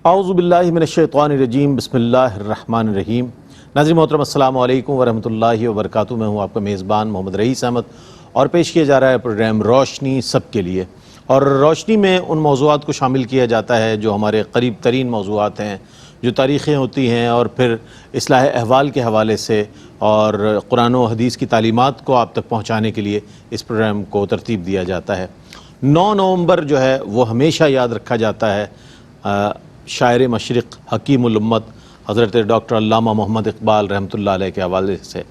اعوذ باللہ من الشیطان الرجیم، بسم اللہ الرحمن الرحیم۔ ناظرین محترم السلام علیکم ورحمۃ اللہ وبرکاتہ۔ میں ہوں آپ کا میزبان محمد رئیس احمد اور پیش کیا جا رہا ہے پروگرام روشنی سب کے لیے، اور روشنی میں ان موضوعات کو شامل کیا جاتا ہے جو ہمارے قریب ترین موضوعات ہیں، جو تاریخیں ہوتی ہیں، اور پھر اصلاح احوال کے حوالے سے اور قرآن و حدیث کی تعلیمات کو آپ تک پہنچانے کے لیے اس پروگرام کو ترتیب دیا جاتا ہے۔ 9 نومبر جو ہے وہ ہمیشہ یاد رکھا جاتا ہے شاعر مشرق، حکیم الامت حضرت ڈاکٹر علامہ محمد اقبال رحمۃ اللہ علیہ کے حوالے سے۔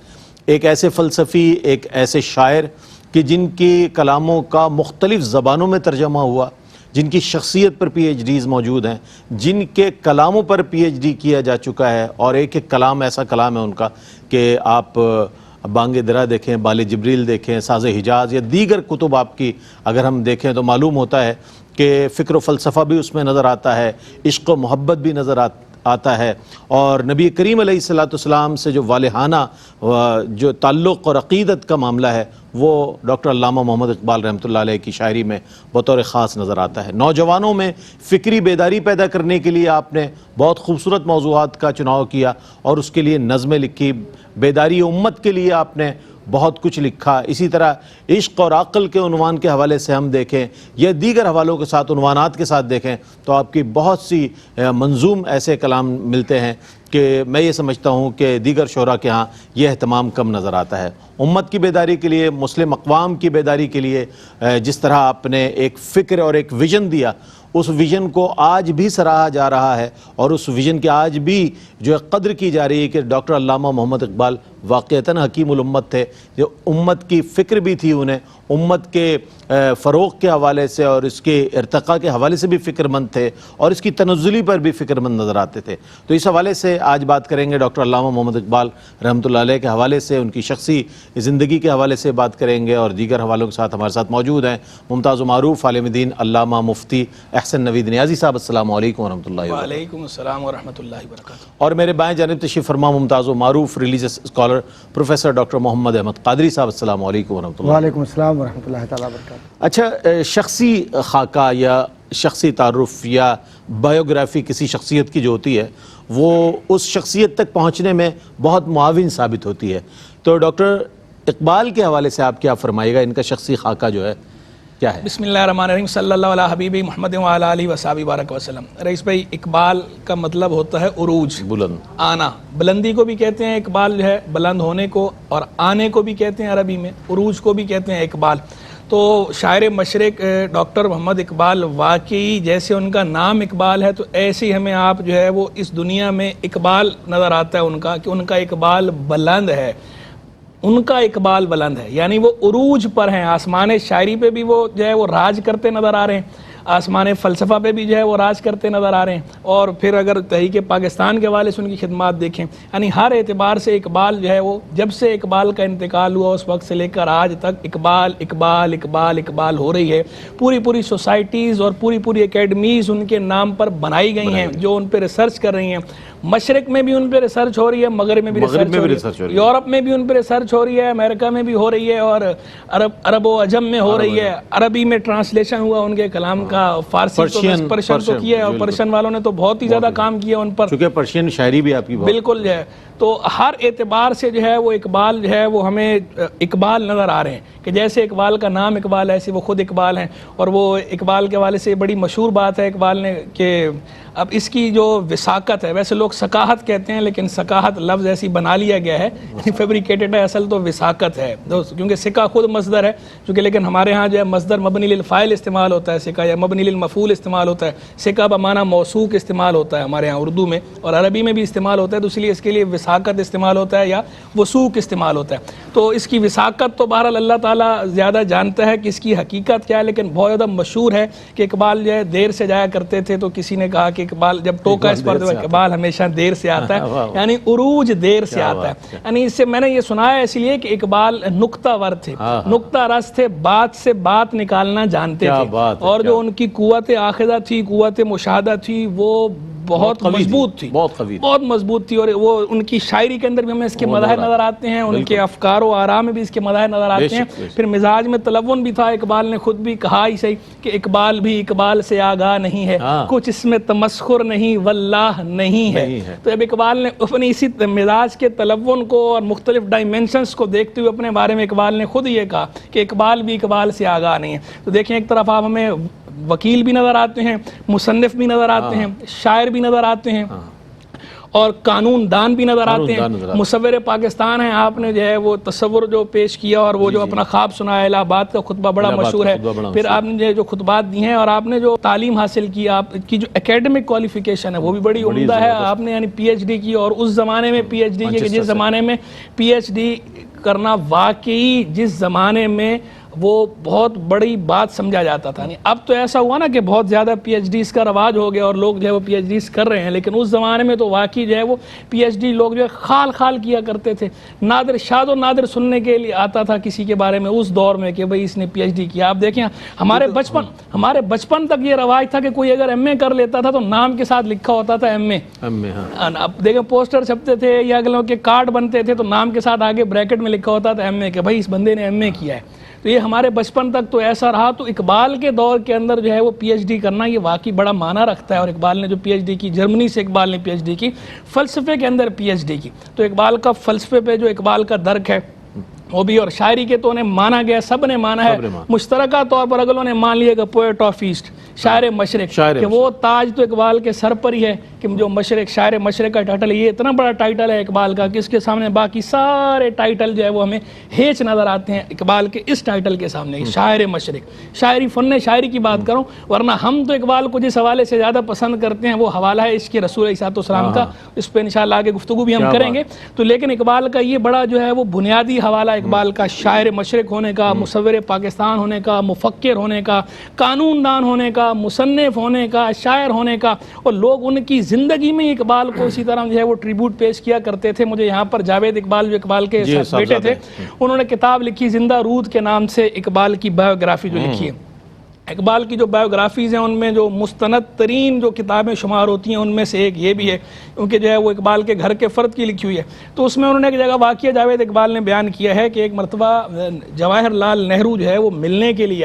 ایک ایسے فلسفی، ایک ایسے شاعر کہ جن کی کلاموں کا مختلف زبانوں میں ترجمہ ہوا، جن کی شخصیت پر پی ایچ ڈیز موجود ہیں، جن کے کلاموں پر پی ایچ ڈی کیا جا چکا ہے، اور ایک ایک کلام ایسا کلام ہے ان کا کہ آپ بانگ درا دیکھیں، بال جبریل دیکھیں، ساز حجاز یا دیگر کتب آپ کی اگر ہم دیکھیں تو معلوم ہوتا ہے کہ فکر و فلسفہ بھی اس میں نظر آتا ہے، عشق و محبت بھی نظر آتا ہے، اور نبی کریم علیہ السلام سے جو والہانہ جو تعلق اور عقیدت کا معاملہ ہے وہ ڈاکٹر علامہ محمد اقبال رحمۃ اللہ علیہ کی شاعری میں بطور خاص نظر آتا ہے۔ نوجوانوں میں فکری بیداری پیدا کرنے کے لیے آپ نے بہت خوبصورت موضوعات کا چناؤ کیا اور اس کے لیے نظمیں لکھی، بیداری امت کے لیے آپ نے بہت کچھ لکھا۔ اسی طرح عشق اور عقل کے عنوان کے حوالے سے ہم دیکھیں یا دیگر حوالوں کے ساتھ، عنوانات کے ساتھ دیکھیں تو آپ کی بہت سی منظوم ایسے کلام ملتے ہیں کہ میں یہ سمجھتا ہوں کہ دیگر شعراء کے ہاں یہ اہتمام کم نظر آتا ہے۔ امت کی بیداری کے لیے، مسلم اقوام کی بیداری کے لیے جس طرح آپ نے ایک فکر اور ایک ویژن دیا، اس ویژن کو آج بھی سراہا جا رہا ہے، اور اس ویژن کی آج بھی جو قدر کی جا رہی ہے کہ ڈاکٹر علامہ محمد اقبال واقعتاً حکیم الامت تھے، جو امت کی فکر بھی تھی، انہیں امت کے فروغ کے حوالے سے اور اس کے ارتقاء کے حوالے سے بھی فکر مند تھے، اور اس کی تنزلی پر بھی فکر مند نظر آتے تھے۔ تو اس حوالے سے آج بات کریں گے ڈاکٹر علامہ محمد اقبال رحمۃ اللہ علیہ کے حوالے سے، ان کی شخصی زندگی کے حوالے سے بات کریں گے، اور دیگر حوالوں کے ساتھ ہمارے ساتھ موجود ہیں ممتاز و معروف عالم دین علامہ مفتی احسن نوید نیازی صاحب۔ السلام علیکم ورحمۃ اللہ وبرکاتہ۔ وعلیکم السلام ورحمۃ اللہ وبرکاتہ۔ اور میرے بائیں جانب تشریف فرما ممتاز و معروف ریلیجس اسکالر پروفیسر ڈاکٹر محمد احمد قادری صاحب۔ السلام علیکم ورحمۃ اللہ۔ وعلیکم السلام ورحمۃ اللہ تعالیٰ وبرکاتہ۔ اچھا، شخصی خاکہ یا شخصی تعارف یا بایوگرافی کسی شخصیت کی جو ہوتی ہے وہ اس شخصیت تک پہنچنے میں بہت معاون ثابت ہوتی ہے، تو ڈاکٹر اقبال کے حوالے سے آپ کیا فرمائے گا؟ ان کا شخصی خاکہ جو ہے کیا ہے؟ بسم اللہ الرحمن الرحیم، صلی اللہ علیہ حبیب محمد وعلی آلہ وصحبہ بارک وسلم۔ رئیس بھائی، اقبال کا مطلب ہوتا ہے عروج، بلند، آنا۔ بلندی کو بھی کہتے ہیں اقبال جو ہے، بلند ہونے کو، اور آنے کو بھی کہتے ہیں عربی میں، عروج کو بھی کہتے ہیں اقبال۔ تو شاعر مشرق ڈاکٹر محمد اقبال، واقعی جیسے ان کا نام اقبال ہے تو ایسے ہی ہمیں آپ جو ہے وہ اس دنیا میں اقبال نظر آتا ہے ان کا، کہ ان کا اقبال بلند ہے، ان کا اقبال بلند ہے، یعنی وہ عروج پر ہیں۔ آسمان شاعری پہ بھی وہ جو ہے وہ راج کرتے نظر آ رہے ہیں، آسمان فلسفہ پہ بھی جو ہے وہ راج کرتے نظر آ رہے ہیں، اور پھر اگر تحریک پاکستان کے حوالے سے ان کی خدمات دیکھیں، یعنی ہر اعتبار سے اقبال جو ہے وہ جب سے اقبال کا انتقال ہوا اس وقت سے لے کر آج تک اقبال اقبال اقبال اقبال ہو رہی ہے۔ پوری سوسائٹیز اور پوری اکیڈمیز ان کے نام پر بنائی گئی ہیں جو ان پہ ریسرچ کر رہی ہیں۔ مشرق میں بھی ان پہ ریسرچ ہو رہی ہے، مغرب میں بھی ریسرچ ہو رہی ہے، یورپ میں بھی ان پہ ریسرچ ہو رہی ہے، امریکہ میں بھی ہو رہی ہے، اور عرب و عجم میں ہو رہی ہے۔ عربی میں ٹرانسلیشن ہوا ان کے کلام کا، فارسی تو پرشین تو کیا ہے، اور پرشین والوں نے تو بہت ہی زیادہ کام کیا ان پر، چونکہ پرشین شاعری بھی آپ کی بالکل جو ہے۔ تو ہر اعتبار سے جو ہے وہ اقبال جو ہے وہ ہمیں اقبال نظر آ رہے ہیں، کہ جیسے اقبال کا نام اقبال ہے ایسے وہ خود اقبال ہیں۔ اور وہ اقبال کے حوالے سے بڑی مشہور بات ہے اقبال نے کہ اب اس کی جو وساقت ہے، ویسے لوگ ثقاہت کہتے ہیں لیکن ثقاہت لفظ ایسی بنا لیا گیا ہے، فیبریکیٹڈ ہے، اصل تو وساقت ہے، کیونکہ سکہ خود مصدر ہے، چونکہ لیکن ہمارے ہاں جو ہے مصدر مبنی للفاعل استعمال ہوتا ہے سکہ، یا مبنی للمفعول استعمال ہوتا ہے، سکہ بمعنی موصوف استعمال ہوتا ہے ہمارے ہاں اردو میں، اور عربی میں بھی استعمال ہوتا ہے، تو اس لیے اس کے لیے وساقت استعمال ہوتا ہے یا وثوق استعمال ہوتا ہے۔ تو اس کی وساقت تو بہرحال اللہ تعالیٰ زیادہ جانتا ہے کہ اس کی حقیقت کیا ہے، لیکن بہت زیادہ مشہور ہے کہ اقبال جو ہے دیر سے جایا کرتے تھے، تو کسی نے کہا کہ اقبال جب ٹوکا اس پر تو اقبال ہمیشہ دیر سے آتا ہے، یعنی عروج دیر سے آتا ہے۔ یعنی اس سے میں نے یہ سنا ہے اس لیے کہ اقبال نکتہ ور تھے، نکتہ رس تھے، بات سے بات نکالنا جانتے تھے، اور جو ان کی قوت آخذہ تھی، قوت مشاہدہ تھی، وہ بہت مضبوط تھی، بہت مضبوط تھی، اور وہ ان کی شاعری کے اندر بھی ہمیں اس کے مظاہر نظر آتے ہیں، ان کے افکار و آراء میں بھی اس کے مظاہر نظر آتے ہیں۔ پھر مزاج میں تلون بھی تھا، اقبال نے خود بھی کہا ہی صحیح کہ اقبال بھی اقبال سے آگاہ نہیں ہے، کچھ اس میں تمسخر نہیں واللہ نہیں ہے۔ تو اب اقبال نے اپنی اسی مزاج کے تلون کو اور مختلف ڈائمینشنز کو دیکھتے ہوئے اپنے بارے میں اقبال نے خود یہ کہا کہ اقبال بھی اقبال سے آگاہ نہیں ہے۔ تو دیکھیں ایک طرف آپ ہمیں وکیل بھی نظر آتے ہیں، مصنف بھی نظر آتے ہیں، شاعر بھی نظر آتے ہیں، اور قانون دان بھی نظر آتے ہیں، مصور پاکستان ہیں۔ آپ نے جو ہے وہ تصور جو پیش کیا اور وہ جو اپنا خواب سنایا، الہ آباد کا خطبہ بڑا مشہور ہے۔ پھر آپ نے جو خطبات دی ہیں اور آپ نے جو تعلیم حاصل کی، آپ کی جو اکیڈمک کوالیفیکیشن ہے وہ بھی بڑی عمدہ ہے۔ آپ نے یعنی پی ایچ ڈی کی، اور اس زمانے میں پی ایچ ڈی کی، جس زمانے میں پی ایچ ڈی کرنا واقعی جس زمانے میں وہ بہت بڑی بات سمجھا جاتا تھا۔ اب تو ایسا ہوا نا کہ بہت زیادہ پی ایچ ڈیز کا رواج ہو گیا اور لوگ جو ہے وہ پی ایچ ڈیز کر رہے ہیں، لیکن اس زمانے میں تو واقعی جو ہے وہ پی ایچ ڈی لوگ جو ہے خال خال کیا کرتے تھے۔ نادر شاد و نادر سننے کے لیے آتا تھا کسی کے بارے میں اس دور میں کہ بھئی اس نے پی ایچ ڈی کیا۔ آپ دیکھیں ہمارے بچپن تک یہ رواج تھا کہ کوئی اگر ایم اے کر لیتا تھا تو نام کے ساتھ لکھا ہوتا تھا ایم اے۔ اب دیکھیں پوسٹر چھپتے تھے یا اگلوں کے کارڈ بنتے تھے تو نام کے ساتھ آگے بریکٹ میں لکھا ہوتا تھا ایم اے، کہ بھائی اس بندے نے ایم اے کیا ہے۔ تو یہ ہمارے بچپن تک تو ایسا رہا۔ تو اقبال کے دور کے اندر جو ہے وہ پی ایچ ڈی کرنا یہ واقعی بڑا معنی رکھتا ہے، اور اقبال نے جو پی ایچ ڈی کی، جرمنی سے اقبال نے پی ایچ ڈی کی، فلسفے کے اندر پی ایچ ڈی کی۔ تو اقبال کا فلسفے پہ جو اقبال کا درک ہے وہ بھی، اور شاعری کے تو انہیں مانا گیا، سب نے مانا ہے، مشترکہ طور پر اگلوں نے مان لیا کہ پوئٹ آف ایسٹ، شاعر مشرق، کہ وہ تاج تو اقبال کے سر پر ہی ہے کہ جو مشرق، شاعر مشرق کا ٹائٹل ہے۔ یہ اتنا بڑا ٹائٹل ہے اقبال کا کہ اس کے سامنے باقی سارے ٹائٹل جو ہے وہ ہمیں ہیچ نظر آتے ہیں اقبال کے اس ٹائٹل کے سامنے، شاعر مشرق۔ شاعری، فن شاعری کی بات کروں، ورنہ ہم تو اقبال کو جس حوالے سے زیادہ پسند کرتے ہیں وہ حوالہ ہے اس کے رسول علیہ السلام کا، اس پہ انشاءاللہ آگے گفتگو بھی ہم کریں گے۔ تو لیکن اقبال کا یہ بڑا جو ہے وہ بنیادی حوالہ اقبال کا شاعر مشرق ہونے کا، مصور پاکستان ہونے کا، مفکر ہونے کا، قانون دان ہونے کا، مصنف ہونے کا، شاعر ہونے کا، اور لوگ ان کی زندگی میں اقبال کو اسی طرح جو ہے وہ ٹریبیوٹ پیش کیا کرتے تھے۔ مجھے یہاں پر جاوید اقبال جو اقبال کے بیٹے تھے، انہوں نے کتاب لکھی زندہ رود کے نام سے، اقبال کی بایوگرافی جو لکھی ہے۔ اقبال کی جو بایوگرافیز ہیں ان میں جو مستند ترین جو کتابیں شمار ہوتی ہیں ان میں سے ایک یہ بھی ہے، کیونکہ جو ہے وہ اقبال کے گھر کے فرد کی لکھی ہوئی ہے۔ تو اس میں انہوں نے ایک جگہ واقعہ جاوید اقبال نے بیان کیا ہے کہ ایک مرتبہ جواہر لال نہرو جو ہے وہ ملنے کے لیے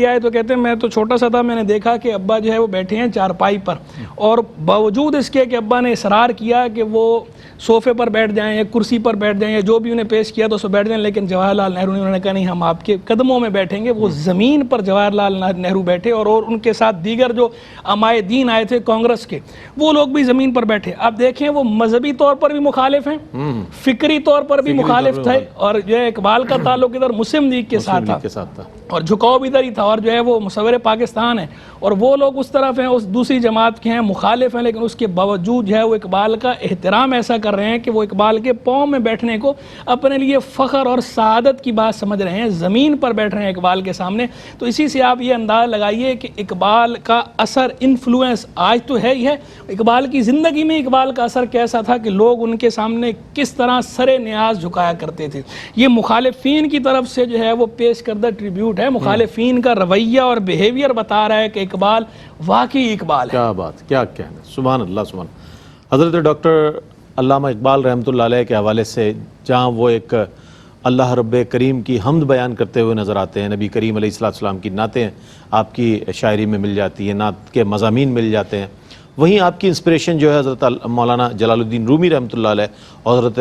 آئے تو کہتے ہیں میں تو چھوٹا سا تھا، میں نے دیکھا کہ ابا جو ہے وہ بیٹھے ہیں چارپائی پر، اور باوجود اس کے کہ ابا نے اصرار کیا کہ وہ صوفے پر بیٹھ جائیں یا کرسی پر بیٹھ جائیں یا جو بھی انہیں پیش کیا تو اس پر بیٹھ جائیں، لیکن جواہر لال نہرو نے انہوں نے کہا نہیں، ہم آپ کے قدموں میں بیٹھیں گے۔ وہ زمین پر جواہر لال نہرو بیٹھے، اور ان کے ساتھ دیگر جو عمائے دین آئے تھے کانگریس کے، وہ لوگ بھی زمین پر بیٹھے۔ اب دیکھیں وہ مذہبی طور پر بھی مخالف ہیں، فکری طور پر بھی مخالف تھے، اور جو ہے اقبال کا تعلق ادھر مسلم لیگ کے ساتھ تھا اور جھکاؤ بھی ادھر ہی تھا، اور جو ہے وہ مصور پاکستان ہے، اور وہ لوگ اس طرف ہیں، اس دوسری جماعت کے ہیں، مخالف ہیں، لیکن اس کے باوجود جو ہے وہ اقبال کا احترام ایسا کر رہے ہیں کہ وہ اقبال کے پاؤں میں بیٹھنے کو اپنے لیے فخر اور سعادت کی بات سمجھ رہے ہیں، زمین پر بیٹھ رہے ہیں اقبال کے سامنے۔ تو اسی سے آپ یہ انداز لگائیے کہ اقبال کا اثر، انفلوئنس آج تو ہے ہی ہے، اقبال کی زندگی میں اقبال کا اثر کیسا تھا کہ لوگ ان کے سامنے کس طرح سر نیاز جھکایا کرتے تھے۔ یہ مخالفین کی طرف سے جو ہے وہ پیش کردہ ٹریبیوٹ ہے، مخالفین کا رویہ اور بیہیویئر بتا رہا ہے کہ اقبال واقعی اقبال ہے۔ کیا بات، کیا کہنا، سبحان اللہ، سبحان حضرت ڈاکٹر علامہ اقبال رحمۃ اللہ علیہ کے حوالے سے جہاں وہ ایک اللہ رب کریم کی حمد بیان کرتے ہوئے نظر آتے ہیں، نبی کریم علیہ السلام کی نعتیں آپ کی شاعری میں مل جاتی ہیں، نعت کے مضامین مل جاتے ہیں، وہیں آپ کی انسپریشن جو ہے حضرت مولانا جلال الدین رومی رحمۃ اللہ علیہ اور حضرت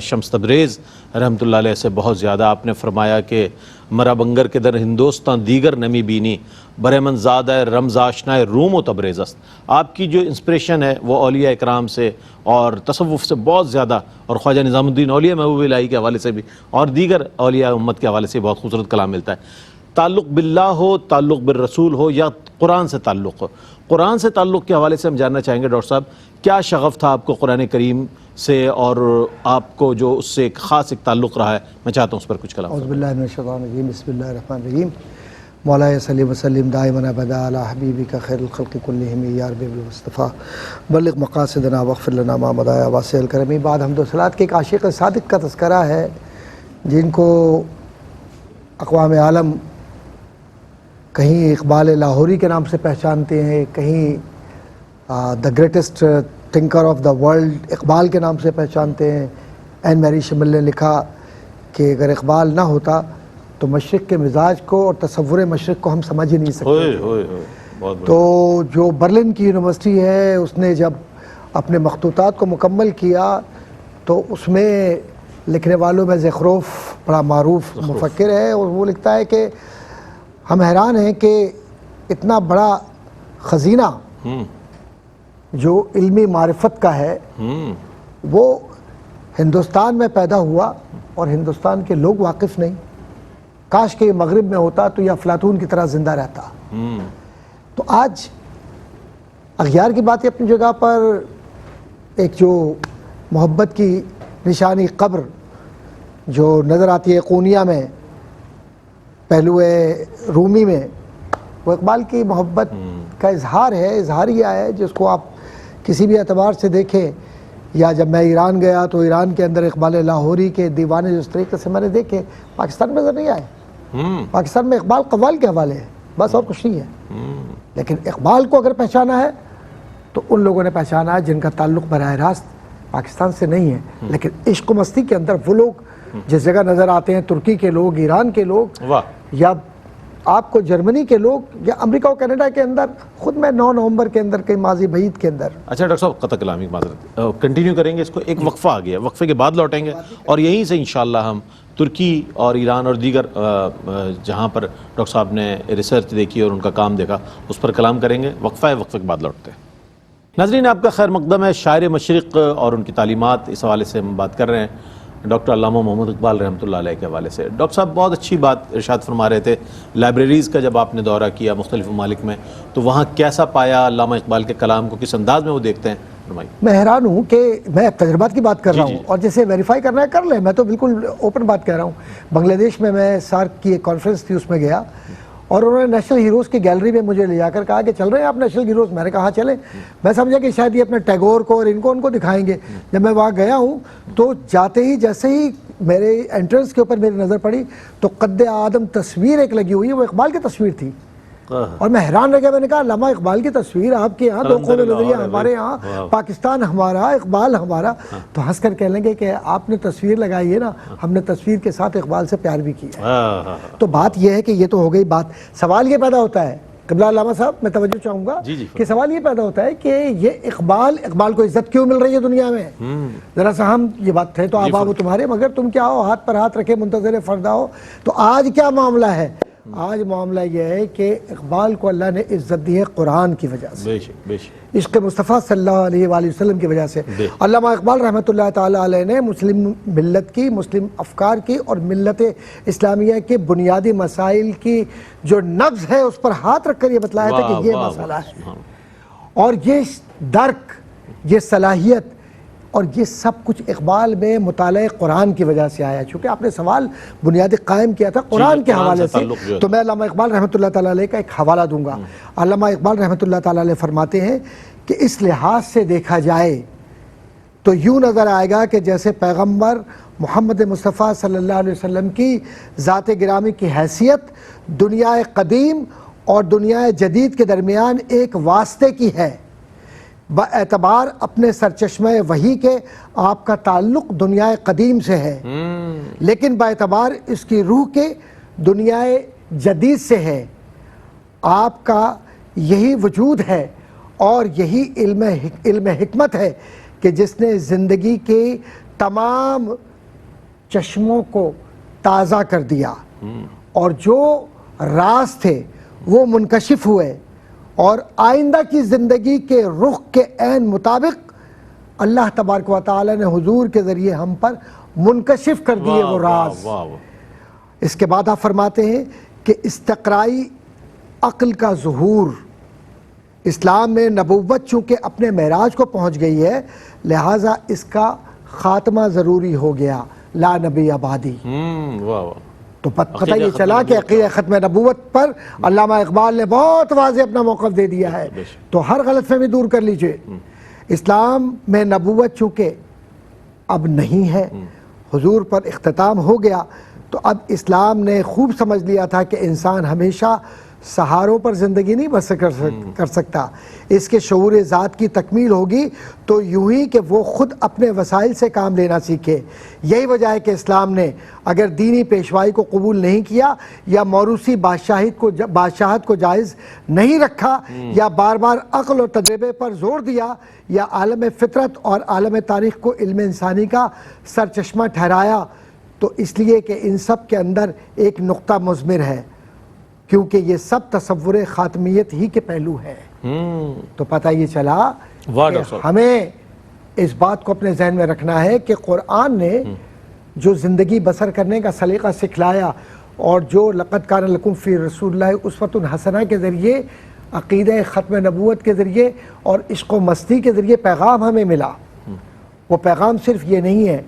شمس تبریز رحمۃ اللہ علیہ سے بہت زیادہ۔ آپ نے فرمایا کہ مرا بنگر کے در ہندوستان دیگر نمی بینی برہمن زادہ رمز آشنا روم و تبریز است۔ آپ کی جو انسپریشن ہے وہ اولیاء اکرام سے اور تصوف سے بہت زیادہ، اور خواجہ نظام الدین اولیاء محبوب الہی کے حوالے سے بھی اور دیگر اولیاء امت کے حوالے سے بہت خوبصورت کلام ملتا ہے۔ تعلق باللہ ہو، تعلق بالرسول ہو، یا قرآن سے تعلق ہو، قرآن سے تعلق کے حوالے سے ہم جاننا چاہیں گے ڈاکٹر صاحب، کیا شغف تھا آپ کو قرآن کریم سے اور آپ کو جو اس سے ایک خاص ایک تعلق رہا ہے؟ میں چاہتا ہوں اس پر کچھ کلام۔ اعوذ باللہ من الشیطان الرجیم، بسم اللہ الرحمن الرحیم۔ مولاي صلی وسلم دائما ابدا علی حبیبک خیر الخلق کلہم یا رب المصطفیٰ بلغ مقاصدنا واغفر لنا ما مضى یا واسع الکرم۔ بعد حمد و صلوات کے ایک عاشق صادق کا تذکرہ ہے جن کو اقوام عالم کہیں اقبال لاہوری کے نام سے پہچانتے ہیں، کہیں the greatest thinker of the world Iqbal کے نام سے پہچانتے ہیں. این میری شمل نے لکھا کہ اگر اقبال نہ ہوتا تو مشرق کے مزاج کو اور تصور مشرق کو ہم سمجھ ہی نہیں سکتے. تو جو برلن کی یونیورسٹی ہے اس نے جب اپنے مخطوطات کو مکمل کیا تو اس میں لکھنے والوں میں زخروف بڑا معروف مفکر ہے، اور وہ لکھتا ہے کہ ہم حیران ہیں کہ اتنا بڑا خزینہ جو علمی معرفت کا ہے وہ ہندوستان میں پیدا ہوا اور ہندوستان کے لوگ واقف نہیں. کاش کہ یہ مغرب میں ہوتا تو یہ افلاطون کی طرح زندہ رہتا. تو آج اغیار کی بات ہے اپنی جگہ پر. ایک جو محبت کی نشانی قبر جو نظر آتی ہے قونیہ میں، پہلو رومی میں، وہ اقبال کی محبت کا اظہار ہے، اظہاریہ ہے جس کو آپ کسی بھی اعتبار سے دیکھیں. یا جب میں ایران گیا تو ایران کے اندر اقبال لاہوری کے دیوانے جس طریقے سے میں نے دیکھے پاکستان میں نظر نہیں آئے. پاکستان میں اقبال قوال کے حوالے ہے بس، اور کچھ نہیں ہے. لیکن اقبال کو اگر پہچانا ہے تو ان لوگوں نے پہچانا ہے جن کا تعلق براہ راست پاکستان سے نہیں ہے، لیکن عشق و مستی کے اندر وہ لوگ جس جگہ نظر آتے ہیں، ترکی کے لوگ، ایران کے لوگ، یا آپ کو جرمنی کے لوگ، یا امریکہ و کینیڈا کے اندر. خود میں 9 نومبر کے اندر کئی ماضی بعید کے اندر. اچھا ڈاکٹر صاحب قطع کلامی معذرت کنٹینیو کریں گے اس کو. ایک وقفہ آ گیا، وقفے کے بعد لوٹیں گے اور یہیں سے انشاءاللہ ہم ترکی اور ایران اور دیگر جہاں پر ڈاکٹر صاحب نے ریسرچ دیکھی اور ان کا کام دیکھا اس پر کلام کریں گے. وقفہ ہے، وقفے کے بعد لوٹتے ہیں. ناظرین آپ کا خیر مقدم ہے. شاعر مشرق اور ان کی تعلیمات، اس حوالے سے ہم بات کر رہے ہیں ڈاکٹر علامہ محمد اقبال رحمۃ اللہ علیہ کے حوالے سے. ڈاکٹر صاحب بہت اچھی بات ارشاد فرما رہے تھے. لائبریریز کا جب آپ نے دورہ کیا مختلف ممالک میں تو وہاں کیسا پایا علامہ اقبال کے کلام کو، کس انداز میں وہ دیکھتے ہیں؟ فرمائیے. میں حیران ہوں کہ میں تجربات کی بات کر رہا ہوں اور جیسے ویریفائی کرنا ہے کر لیں. میں تو بالکل اوپن بات کہہ رہا ہوں. بنگلہ دیش میں سارک کی ایک کانفرنس تھی، اس میں گیا اور انہوں نے نیشنل ہیروز کی گیلری میں مجھے لے جا کر کہا کہ چل رہے ہیں آپ نیشنل ہیروز. میں نے کہا چلیں. میں سمجھا کہ شاید یہ اپنے ٹیگور کو اور ان کو دکھائیں گے. جب میں وہاں گیا ہوں تو جاتے ہی جیسے ہی میرے انٹرنس کے اوپر میری نظر پڑی تو قد آدم تصویر ایک لگی ہوئی ہے، وہ اقبال کی تصویر تھی. اور میں حیران رہ گیا. میں نے کہا علامہ اقبال کی تصویر آپ کے یہاں، دو قوم نظریہ ہمارے یہاں، پاکستان ہمارا، اقبال ہمارا. تو ہنس کر کہہ لیں گے کہ آپ نے تصویر لگائی ہے نا، ہم نے تصویر کے ساتھ اقبال سے پیار بھی کیا. تو بات یہ ہے کہ یہ تو ہو گئی بات. سوال یہ پیدا ہوتا ہے قبلہ علامہ صاحب، میں توجہ چاہوں گا کہ سوال یہ پیدا ہوتا ہے کہ یہ اقبال کو عزت کیوں مل رہی ہے دنیا میں؟ ذرا سا ہم یہ بات تھے تو آبا تمہارے، مگر تم کیا ہو ہاتھ پر ہاتھ رکھے منتظر فردا ہو. تو آج کیا معاملہ ہے؟ آج معاملہ یہ ہے کہ اقبال کو اللہ نے عزت دی ہے قرآن کی وجہ سے، عشق مصطفیٰ صلی اللہ علیہ وآلہ وسلم کی وجہ سے. علامہ اقبال رحمۃ اللہ تعالیٰ علیہ نے مسلم ملت کی، مسلم افکار کی اور ملت اسلامیہ کے بنیادی مسائل کی جو نبض ہے اس پر ہاتھ رکھ کر یہ بتلایا تھا کہ یہ مسئلہ ہے. اور یہ درک، یہ صلاحیت اور یہ سب کچھ اقبال میں مطالعہ قرآن کی وجہ سے آیا. چونکہ آپ نے سوال بنیادی قائم کیا تھا قرآن کے حوالے سے، تو میں علامہ اقبال رحمۃ اللہ تعالیٰ علیہ کا ایک حوالہ دوں گا. علامہ اقبال رحمۃ اللہ تعالیٰ علیہ فرماتے ہیں کہ اس لحاظ سے دیکھا جائے تو یوں نظر آئے گا کہ جیسے پیغمبر محمد مصطفیٰ صلی اللہ علیہ وسلم کی ذات گرامی کی حیثیت دنیا قدیم اور دنیا جدید کے درمیان ایک واسطے کی ہے. با اعتبار اپنے سرچشمہ وحی کے آپ کا تعلق دنیا قدیم سے ہے، لیکن با اعتبار اس کی روح کے دنیا جدید سے ہے. آپ کا یہی وجود ہے اور یہی علم حکمت ہے کہ جس نے زندگی کے تمام چشموں کو تازہ کر دیا اور جو راز تھے وہ منکشف ہوئے، اور آئندہ کی زندگی کے رخ کے عین مطابق اللہ تبارک و تعالی نے حضور کے ذریعے ہم پر منکشف کر دیے وہ راز. اس کے بعد آپ فرماتے ہیں کہ استقرائی عقل کا ظہور، اسلام میں نبوت چونکہ اپنے معراج کو پہنچ گئی ہے لہٰذا اس کا خاتمہ ضروری ہو گیا، لا نبی آبادی. تو پتہ یہ چلا کہ عقیدہ ختم نبوت پر علامہ اقبال نے بہت واضح اپنا موقف دے دیا ہے. تو ہر غلط فہمی دور کر لیجئے. اسلام میں نبوت چونکہ اب نہیں ہے، حضور پر اختتام ہو گیا، تو اب اسلام نے خوب سمجھ لیا تھا کہ انسان ہمیشہ سہاروں پر زندگی نہیں بسر کر سکتا، اس کے شعور ذات کی تکمیل ہوگی تو یوں ہی کہ وہ خود اپنے وسائل سے کام لینا سیکھے۔ یہی وجہ ہے کہ اسلام نے اگر دینی پیشوائی کو قبول نہیں کیا یا موروثی بادشاہت کو جائز نہیں رکھا یا بار بار عقل اور تجربے پر زور دیا یا عالم فطرت اور عالم تاریخ کو علم انسانی کا سرچشمہ ٹھہرایا، تو اس لیے کہ ان سب کے اندر ایک نقطہ مضمر ہے، کیونکہ یہ سب تصور خاتمیت ہی کے پہلو ہے۔ تو پتہ یہ چلا کہ ہمیں اس بات کو اپنے ذہن میں رکھنا ہے کہ قرآن نے جو زندگی بسر کرنے کا سلیقہ سکھلایا اور جو لقد کان لکم فی رسول اللہ اسوۃ حسنہ کے ذریعے، عقیدہ ختم نبوت کے ذریعے اور عشق و مستی کے ذریعے پیغام ہمیں ملا، وہ پیغام صرف یہ نہیں ہے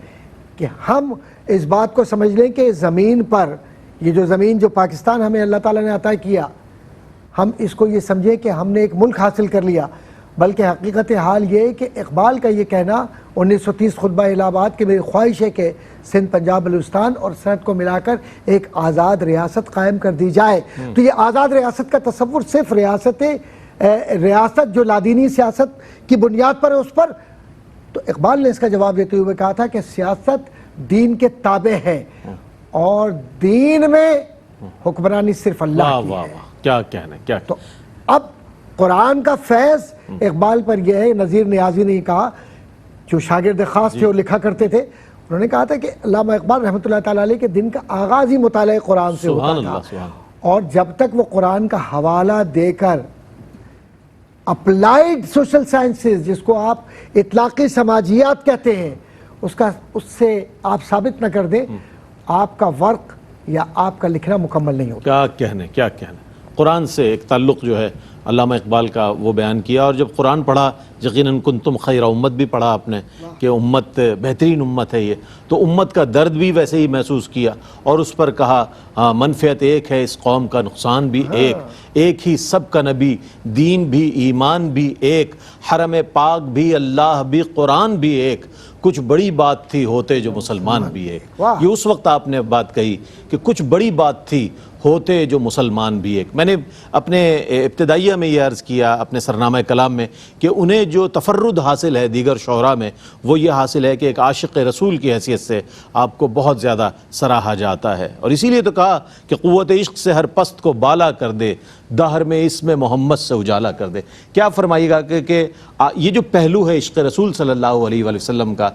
کہ ہم اس بات کو سمجھ لیں کہ زمین پر یہ جو زمین جو پاکستان ہمیں اللہ تعالیٰ نے عطا کیا، ہم اس کو یہ سمجھیں کہ ہم نے ایک ملک حاصل کر لیا، بلکہ حقیقت حال یہ ہے کہ اقبال کا یہ کہنا 1930 خطبہ الہ آباد کہ میری خواہش ہے کہ سندھ، پنجاب، بلوچستان اور سرحد کو ملا کر ایک آزاد ریاست قائم کر دی جائے، تو یہ آزاد ریاست کا تصور صرف ریاست جو لادینی سیاست کی بنیاد پر ہے اس پر، تو اقبال نے اس کا جواب دیتے ہوئے کہا تھا کہ سیاست دین کے تابع ہے اور دین میں حکمرانی صرف اللہ کی ہے۔ کیا کہنا، کیا تو اب قرآن کا فیض اقبال پر یہ ہے، نذیر نیازی نے کہا جو شاگرد خاص تھے وہ لکھا کرتے تھے، انہوں نے کہا تھا کہ علامہ اقبال رحمۃ اللہ تعالیٰ علیہ کے دن کا آغاز ہی مطالعہ قرآن سے ہوتا تھا، اور جب تک وہ قرآن کا حوالہ دے کر اپلائیڈ سوشل سائنسز جس کو آپ اطلاقی سماجیات کہتے ہیں اس سے آپ ثابت نہ کر دیں، آپ کا ورق یا آپ کا لکھنا مکمل نہیں ہوتا۔ کیا کہنے، کیا کہنے، قرآن سے ایک تعلق جو ہے علامہ اقبال کا وہ بیان کیا، اور جب قرآن پڑھا یقیناً کنتم خیر امت بھی پڑھا آپ نے کہ امت بہترین امت ہے یہ، تو امت کا درد بھی ویسے ہی محسوس کیا اور اس پر کہا منفعت ایک ہے اس قوم کا نقصان بھی ایک ہی سب کا نبی، دین بھی ایمان بھی ایک، حرم پاک بھی اللہ بھی قرآن بھی ایک، کچھ بڑی بات تھی ہوتے جو مسلمان بھی ایک۔ یہ اس وقت آپ نے بات کہی کہ کچھ بڑی بات تھی ہوتے جو مسلمان بھی ایک۔ میں نے اپنے ابتدائیہ میں یہ عرض کیا اپنے سرنامہ کلام میں کہ انہیں جو تفرد حاصل ہے دیگر شعراء میں وہ یہ حاصل ہے کہ ایک عاشق رسول کی حیثیت سے آپ کو بہت زیادہ سراہا جاتا ہے، اور اسی لیے تو کہا کہ قوت عشق سے ہر پست کو بالا کر دے، دہر میں اسم محمد سے اجالا کر دے۔ کیا فرمائیے گا کہ یہ جو پہلو ہے عشق رسول صلی اللہ علیہ وآلہ وسلم کا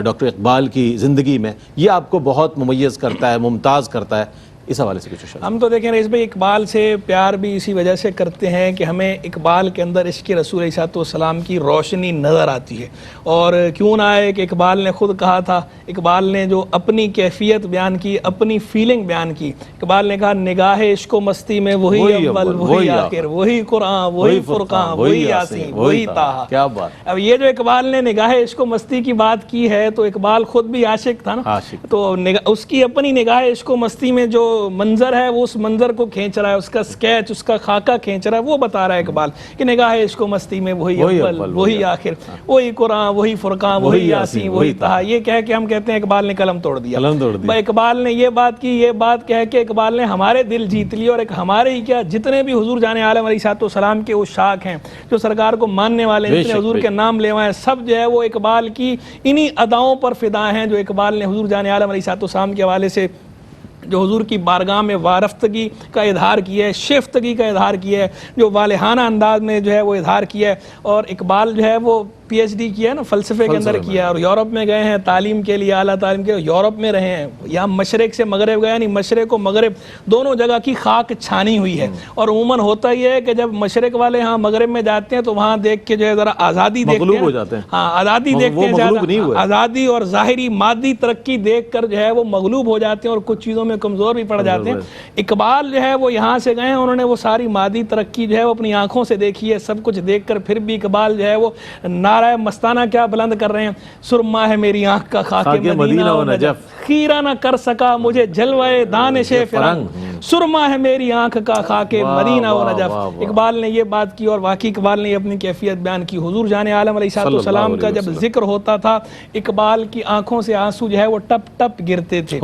ڈاکٹر اقبال کی زندگی میں، یہ آپ کو بہت ممیز کرتا ہے، ممتاز کرتا ہے، اس حوالے سے کچھ؟ ہم تو دیکھیں رئیس بھائی اقبال سے پیار بھی اسی وجہ سے کرتے ہیں کہ ہمیں اقبال کے اندر عشق رسول علیہ السلام کی روشنی نظر آتی ہے، اور کیوں نہ آئے کہ اقبال نے خود کہا تھا، اقبال نے جو اپنی کیفیت بیان کی، اپنی فیلنگ بیان کی، اقبال نے کہا نگاہ عشق و مستی میں وہی اول وہی آخر، وہی قرآن وہی فرقان وہی یاسین وہی طٰہٰ۔ کیا بات! اب یہ جو اقبال نے نگاہ عشق و مستی کی بات کی ہے تو اقبال خود بھی عاشق تھا نا، تو اس کی اپنی نگاہ عشق و مستی میں جو منظر ہے وہ اس منظر کو کھینچ رہا ہے، اس کا سکیچ، اس کا خاکہ کھینچ رہا ہے، وہ بتا رہا ہے اقبال کہ نگاہ عشق و مستی میں وہی اول وہی آخر، وہی قرآن وہی فرقان وہی یاسین وہی طٰہٰ۔ یہ کہہ کے ہم کہتے ہیں اقبال نے قلم توڑ دیا۔ اقبال نے یہ بات کی، یہ بات کہہ کے اقبال نے ہمارے دل جیت لیے، اور ایک ہمارے ہی کیا جتنے بھی حضور جان عالم علیہ السلام کے عشاق ہیں، جو سرکار کو ماننے والے ہیں، جتنے حضور کے نام لیوائے ہیں، سب جو ہے وہ اقبال کی انہی اداؤں پر فدا ہیں جو اقبال نے حضور جان عالم علیہ السلام کے حوالے سے جو حضور کی بارگاہ میں وارفتگی کا اظہار کیا ہے، شیفتگی کا اظہار کیا ہے، جو والہانہ انداز میں جو ہے وہ اظہار کیا ہے۔ اور اقبال جو ہے وہ پی ایچ ڈی کیا ہے نا، فلسفے کے اندر کیا ہے، اور یورپ میں گئے ہیں تعلیم کے لیے، اعلیٰ تعلیم کے لیے یورپ میں رہے ہیں، یہاں مشرق سے مغرب گئے، یعنی مشرق و مغرب دونوں جگہ کی خاک چھانی ہوئی ہے، اور عموماً ہوتا یہ ہے کہ جب مشرق والے ہاں مغرب میں جاتے ہیں تو وہاں دیکھ کے جو ہے ذرا آزادی دیکھتے ہیں، ہاں آزادی دیکھتے ہیں زیادہ، آزادی اور ظاہری مادی ترقی دیکھ کر جو ہے وہ مغلوب ہو جاتے ہیں اور کچھ چیزوں میں کمزور بھی پڑ جاتے ہیں۔ اقبال جو ہے وہ یہاں سے گئے ہیں، انہوں نے وہ ساری مادی ترقی جو ہے وہ اپنی آنکھوں سے دیکھی ہے، سب کچھ دیکھ کر پھر بھی اقبال جو ہے وہ نعرہ مستانہ کیا بلند کر رہے ہیں، سرما ہے میری آنکھ کا خاک مدینہ و نجف، خیرہ نہ کر سکا مجھے جلوہ دانش فرنگ، سرما ہے میری آنکھ کا خاک مدینہ و نجف۔ اقبال نے یہ بات کی، اور واقعی اقبال نے اپنی کیفیت بیان کی۔ حضور جان عالم علیہ السلام کا جب ذکر ہوتا تھا، اقبال کی آنکھوں سے آنسو جو ہے وہ ٹپ ٹپ گرتے تھے،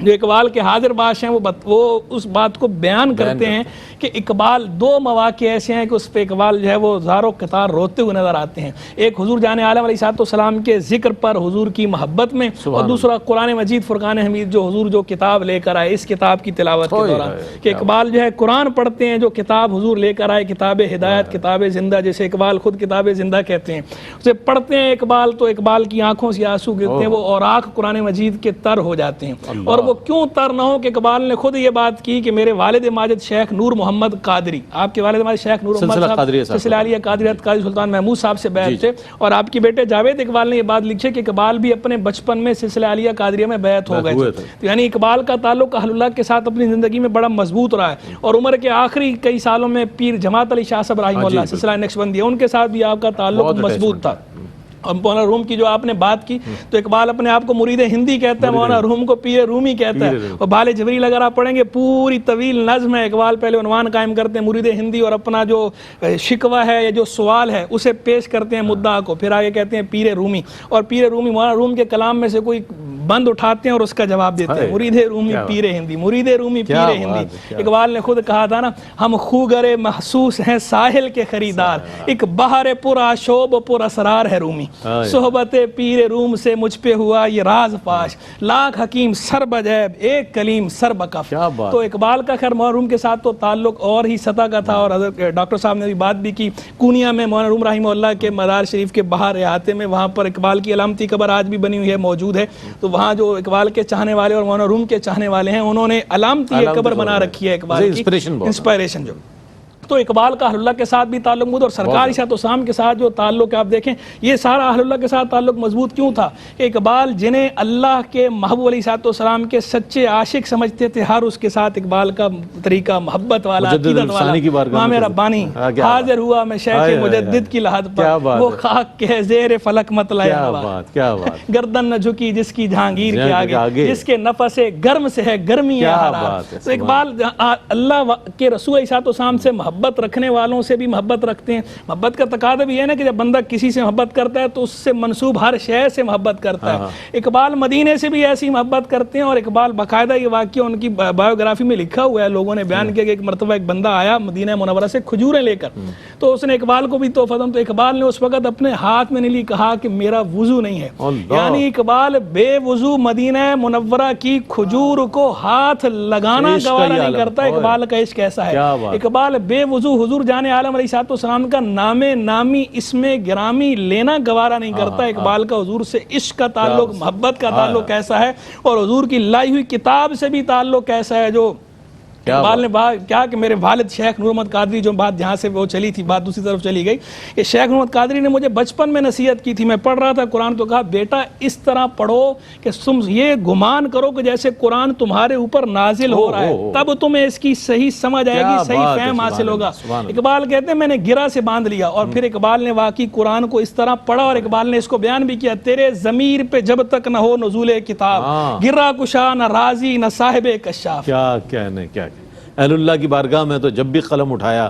جو اقبال کے حاضر باش ہیں وہ اس بات کو بیان کرتے ہیں کہ اقبال دو مواقع ایسے ہیں کہ اس پہ اقبال جو ہے وہ زاروں قطار روتے ہوئے نظر آتے ہیں، ایک حضور جان عالم علیہ السلام کے ذکر پر حضور کی محبت میں، اور دوسرا قرآن مجید فرقان حمید جو حضور جو کتاب لے کر آئے اس کتاب کی تلاوت کے دوران، کہ اقبال جو ہے قرآن پڑھتے ہیں جو کتاب حضور لے کر آئے، کتاب ہدایت، کتاب زندہ، جیسے اقبال خود کتاب زندہ کہتے ہیں، اسے پڑھتے ہیں اقبال تو اقبال کی آنکھوں سے آنسو گرتے ہیں، وہ اوراق قرآن مجید کے تر ہو جاتے ہیں، اور وہ کیوں تر نہ ہو کہ اقبال نے خود یہ بات کی کہ میرے والد ماجد شیخ نور محمد قادری، آپ کے والد ماجد شیخ نور محمد صاحب سلسلہ علیہ قادریت قاضی سلطان محمود صاحب سے بیعت تھے، اور آپ کے بیٹے جاوید اقبال نے یہ بات لکھی کہ اقبال بھی اپنے بچپن میں سلسلہ علیہ قادریہ میں بیعت ہو گئے تھے، تو یعنی اقبال کا تعلق اہل اللہ کے ساتھ اپنی زندگی میں بڑا مضبوط رہا ہے، اور عمر کے آخری کئی سالوں میں پیر جماعت علی شاہ صاحب رحمہ اللہ سلسلہ نقشبندی ان کے ساتھ بھی آپ کا تعلق مضبوط تھا۔ اور مولانا روم کی جو آپ نے بات کی تو اقبال اپنے آپ کو مرید ہندی کہتا ہے، مولانا روم کو پیر رومی کہتا ہے، اور بال جبریل اگر آپ پڑھیں گے پوری طویل نظم ہے، اقبال پہلے عنوان قائم کرتے ہیں مرید ہندی اور اپنا جو شکوہ ہے یا جو سوال ہے اسے پیش کرتے ہیں مدعا کو، پھر آگے کہتے ہیں پیر رومی، اور پیر رومی مولانا روم کے کلام میں سے کوئی بند اٹھاتے ہیں اور اس کا جواب دیتے ہیں، مرید رومی پیر ہندی، مرید رومی پیر ہندی۔ اقبال نے خود کہا تھا نا، ہم خوگر محسوس ہیں ساحل کے خریدار، ایک بہار پر آشوب پر اسرار ہے رومی، صحبت پیر روم سے مجھ پہ ہوا یہ راز پاش، لاکھ حکیم سر بجیب ایک کلیم سر بکف۔ تو اقبال کا خیر مولانا روم کے ساتھ تو تعلق اور ہی سطح کا تھا، اور حضرت ڈاکٹر صاحب نے بھی بات بھی کی، کونیا میں مولانا روم رحمہ اللہ کے مزار شریف کے باہر احاطے میں وہاں پر اقبال کی علامتی قبر آج بھی بنی ہوئی ہے، موجود ہے، تو وہاں جو اقبال کے چاہنے والے اور مولانا روم کے چاہنے والے ہیں انہوں نے علامتی قبر بنا رکھی ہے اقبال کی، انسپائریشن جو۔ تو اقبال کا اہل اللہ کے ساتھ بھی تعلق مضبوط، اور سرکار عیسیٰ السلام کے ساتھ جو تعلق آپ دیکھیں یہ سارا اہل اللہ کے ساتھ تعلق مضبوط کیوں تھا کہ اقبال جنہیں اللہ کے محبوب علیہ السلام کے سچے عاشق سمجھتے تھے، ہر اس کے ساتھ اقبال کا طریقہ محبت والا، عقیدت والا، امام ربانی حاضر ہوا میں شیخ مجدد کی لحد پر، وہ خاک کے زیر فلک مطلع گردن نہ جھکی جس کی جہانگیر کے آگے، جس کے نفس گرم سے ہے گرمی حرارت۔ تو اقبال اللہ کے رسول علیہ السلام سے محبت رکھنے والوں سے بھی محبت رکھتے ہیں۔ محبت کا تقاضا بھی ہے نا کہ جب بندہ کسی سے محبت کرتا ہے تو اس سے منسوب ہر شے سے محبت کرتا ہے۔ اقبال مدینے سے بھی ایسی محبت کرتے ہیں، اور اقبال باقاعدہ یہ واقعہ ان کی بایوگرافی میں لکھا ہوا ہے، لوگوں نے بیان کیا کہ ایک مرتبہ ایک بندہ آیا مدینہ منورہ سے کھجوریں لے کر، تو اس نے اقبال کو بھی تحفہ دیا، تو اقبال نے اس وقت اپنے ہاتھ میں نہیں کہا کہ میرا وضو نہیں ہے، یعنی اقبال بے وضو مدینہ منورہ کی کھجور کو ہاتھ لگانا گوارا نہیں کرتا۔ اقبال کا عشق ایسا ہے، اقبال بے وضو حضور جان عالم علیہ السلام کا نام نامی اسم گرامی لینا گوارا نہیں کرتا۔ اقبال کا حضور سے عشق کا تعلق، محبت کا تعلق ایسا ہے، اور حضور کی لائی ہوئی کتاب سے بھی تعلق ایسا ہے جو اقبال نے کیا کہ میرے والد شیخ نور محمد قادری، جو بات جہاں سے وہ چلی تھی بات دوسری طرف چلی گئی، کہ شیخ نور محمد قادری نے مجھے بچپن میں نصیحت کی تھی، میں پڑھ رہا تھا قرآن تو کہا بیٹا اس طرح پڑھو کہ تم یہ گمان کرو کہ جیسے قرآن تمہارے اوپر نازل ہو رہا ہے، تب تمہیں اس کی صحیح سمجھ آئے گی، صحیح فہم حاصل ہوگا۔ اقبال کہتے ہیں میں نے گرہ سے باندھ لیا، اور پھر اقبال نے واقعی قرآن کو اس طرح پڑھا، اور اقبال نے اس کو بیان بھی کیا، تیرے ضمیر پہ جب تک نہ ہو نزول کتاب، گرہ کشا نہ رازی نہ صاحب کشاف۔ کیا کہنے، کیا اہل اللہ کی بارگاہ میں تو جب بھی قلم اٹھایا،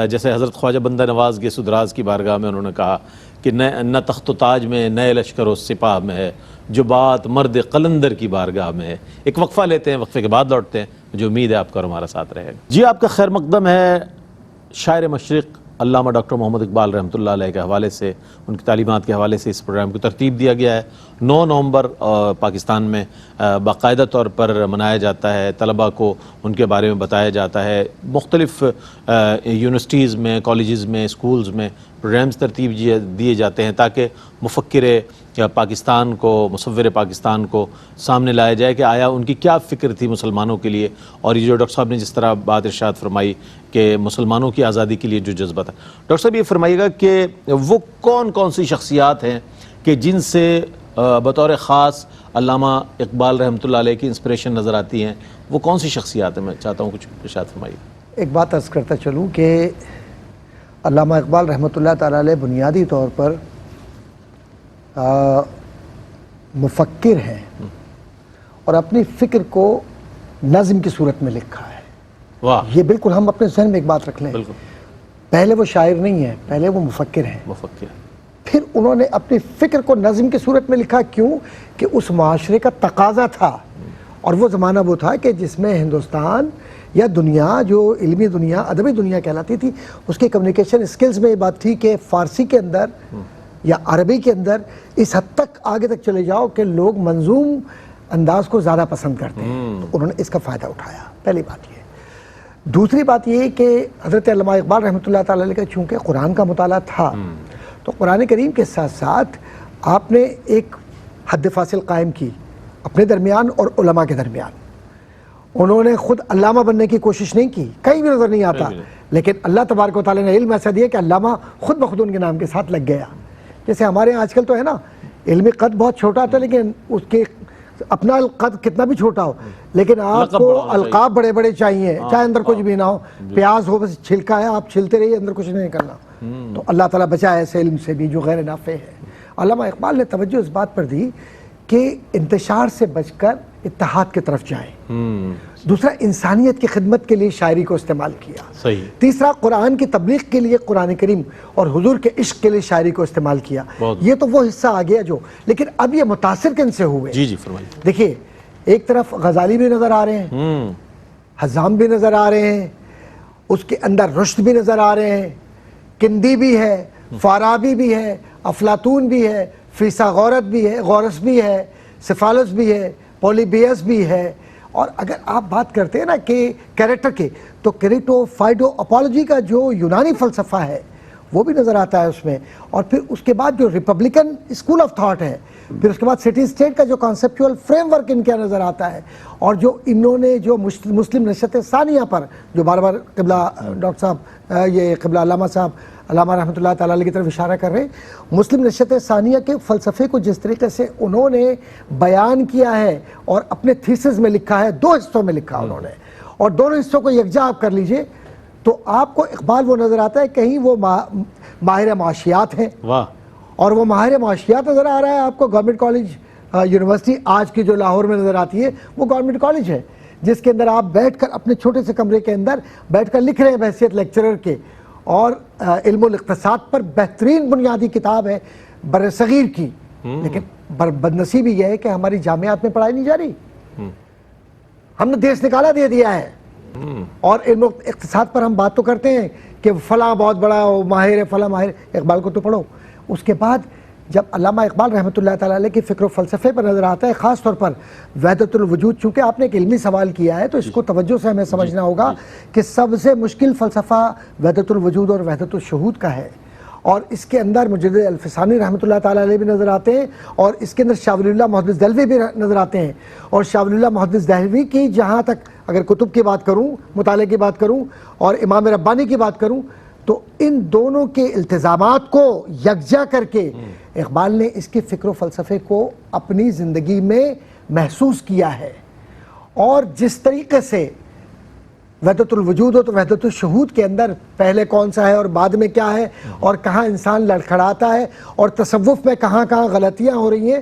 جیسے حضرت خواجہ بندہ نواز کے سدراز کی بارگاہ میں انہوں نے کہا کہ نہ تخت و تاج میں، نئے لشکر و سپاہ میں ہے، جو بات مرد قلندر کی بارگاہ میں ہے۔ ایک وقفہ لیتے ہیں، وقفے کے بعد لوٹتے ہیں، جو امید ہے آپ کا اور ہمارا ساتھ رہے گا۔ جی آپ کا خیر مقدم ہے شاعر مشرق علامہ ڈاکٹر محمد اقبال رحمۃ اللہ علیہ کے حوالے سے، ان کی تعلیمات کے حوالے سے اس پروگرام کو ترتیب دیا گیا ہے۔ 9 نومبر پاکستان میں باقاعدہ طور پر منایا جاتا ہے، طلباء کو ان کے بارے میں بتایا جاتا ہے، مختلف یونیورسٹیز میں، کالجز میں، اسکولز میں پروگرامز ترتیب دیے جاتے ہیں تاکہ مفکر پاکستان کو، مصور پاکستان کو سامنے لایا جائے کہ آیا ان کی کیا فکر تھی مسلمانوں کے لیے، اور یہ جو ڈاکٹر صاحب نے جس طرح بات ارشاد فرمائی کہ مسلمانوں کی آزادی کے لیے جو جذبہ تھا۔ ڈاکٹر صاحب یہ فرمائیے گا کہ وہ کون سی شخصیات ہیں کہ جن سے بطور خاص علامہ اقبال رحمۃ اللہ علیہ کی انسپریشن نظر آتی ہیں، وہ کون سی شخصیات ہیں؟ میں چاہتا ہوں کچھ ارشاد فرمائیے۔ ایک بات عرض کرتا چلوں کہ علامہ اقبال رحمۃ اللہ تعالیٰ علیہ بنیادی طور پر مفکر ہیں، اور اپنی فکر کو نظم کی صورت میں لکھا ہے۔ واہ، یہ بالکل ہم اپنے ذہن میں ایک بات رکھ لیں، بالکل پہلے وہ شاعر نہیں ہیں، پہلے وہ مفکر ہیں۔ مفکر، پھر انہوں نے اپنی فکر کو نظم کی صورت میں لکھا، کیوں کہ اس معاشرے کا تقاضا تھا، اور وہ زمانہ وہ تھا کہ جس میں ہندوستان یا دنیا جو علمی دنیا ادبی دنیا کہلاتی تھی اس کی کمیونیکیشن اسکلز میں یہ بات تھی کہ فارسی کے اندر یا عربی کے اندر اس حد تک آگے تک چلے جاؤ کہ لوگ منظوم انداز کو زیادہ پسند کرتے ہیں. تو انہوں نے اس کا فائدہ اٹھایا. پہلی بات یہ. دوسری بات یہ کہ حضرت علامہ اقبال رحمۃ اللہ تعالی علیہ کا چونکہ قرآن کا مطالعہ تھا تو قرآن کریم کے ساتھ ساتھ آپ نے ایک حد فاصل قائم کی اپنے درمیان اور علماء کے درمیان. انہوں نے خود علامہ بننے کی کوشش نہیں کی, کہیں بھی نظر نہیں آتا, لیکن اللہ تبارک و تعالیٰ نے علم ایسا دیا کہ علامہ خود بخود ان کے نام کے ساتھ لگ گیا. جیسے ہمارے یہاں آج کل تو ہے نا, علمی قد بہت چھوٹا تھا لیکن اس کے اپنا قد کتنا بھی چھوٹا ہو, لیکن آپ کو القاب بڑے بڑے چاہیے, چاہے اندر کچھ بھی نہ ہو, پیاز ہو بس چھلکا ہے آپ چھلتے رہیے, اندر کچھ نہیں کرنا. تو اللہ تعالیٰ بچائے ایسے علم سے بھی جو غیر نافع ہے. علامہ اقبال نے توجہ اس بات پر دی کہ انتشار سے بچ کر اتحاد کی طرف جائیں. دوسرا, انسانیت کی خدمت کے لیے شاعری کو استعمال کیا. صحیح. تیسرا, قرآن کی تبلیغ کے لیے قرآن کریم اور حضور کے عشق کے لیے شاعری کو استعمال کیا. یہ تو وہ حصہ آ گیا جو, لیکن اب یہ متاثر کن سے ہوئے؟ جی فرمائیے. دیکھیے, ایک طرف غزالی بھی نظر آ رہے ہیں, حزام بھی نظر آ رہے ہیں, اس کے اندر رشد بھی نظر آ رہے ہیں, کندی بھی ہے, فارابی بھی ہے, افلاطون بھی ہے, فیثاغورس بھی ہے, غورس بھی ہے, سفالس بھی ہے, پولیبیس بھی ہے. اور اگر آپ بات کرتے ہیں نا کہ کیریکٹر کے, تو کریٹو فائڈو اپالوجی کا جو یونانی فلسفہ ہے وہ بھی نظر آتا ہے اس میں. اور پھر اس کے بعد جو ریپبلکن اسکول آف تھاٹ ہے, پھر اس کے بعد سٹی اسٹیٹ کا جو کانسیپچول فریم ورک ان کا نظر آتا ہے, اور جو انہوں نے جو مسلم نشست ثانیہ پر جو بار بار قبلہ ڈاکٹر صاحب یہ قبلہ علامہ صاحب علامہ رحمۃ اللہ تعالیٰ علیہ کی طرف اشارہ کر رہے ہیں, مسلم نشست ثانیہ کے فلسفے کو جس طریقے سے انہوں نے بیان کیا ہے اور اپنے تھیسس میں لکھا ہے, 2 حصوں میں لکھا انہوں نے, اور دونوں حصوں کو یکجا آپ کر لیجئے تو آپ کو اقبال وہ نظر آتا ہے کہیں وہ ماہر معاشیات ہیں. واہ. اور وہ ماہر معاشیات نظر آ رہا ہے آپ کو گورنمنٹ کالج یونیورسٹی آج کی جو لاہور میں نظر آتی ہے وہ گورنمنٹ کالج ہے, جس کے اندر آپ بیٹھ کر اپنے چھوٹے سے کمرے کے اندر بیٹھ کر لکھ رہے ہیں بحیثیت لیکچرر کے. اور علم الاقتصاد پر بہترین بنیادی کتاب ہے بر صغیر کی, لیکن بدنصیبی یہ ہے کہ ہماری جامعات میں پڑھائی نہیں جا رہی. ہم نے دیس نکالا دے دیا ہے. اور علم اقتصاد پر ہم بات تو کرتے ہیں کہ فلاں بہت بڑا ماہر ہے, فلاں ماہر. اقبال کو تو پڑھو. اس کے بعد جب علامہ اقبال رحمۃ اللہ تعالیٰ علیہ کی فکر و فلسفے پر نظر آتا ہے, خاص طور پر وحدت الوجود, چونکہ آپ نے ایک علمی سوال کیا ہے تو اس کو توجہ سے ہمیں سمجھنا ہوگا کہ سب سے مشکل فلسفہ وحدت الوجود اور وحدت الشہود کا ہے. اور اس کے اندر مجدد الفسانی رحمۃ اللہ تعالیٰ علیہ بھی نظر آتے ہیں, اور اس کے اندر شاہ ولی اللہ محدث دہلوی بھی نظر آتے ہیں. اور شاہ ولی اللہ محدث دہلوی کی جہاں تک اگر کتب کی بات کروں, مطالعے کی بات کروں, اور امام ربانی کی بات کروں, تو ان دونوں کے التزامات کو یکجا کر کے اقبال نے اس کے فکر و فلسفے کو اپنی زندگی میں محسوس کیا ہے. اور جس طریقے سے وحدت الوجود اور وحدت الشہود کے اندر پہلے کون سا ہے اور بعد میں کیا ہے, اور کہاں انسان لڑکھڑاتا ہے, اور تصوف میں کہاں کہاں غلطیاں ہو رہی ہیں,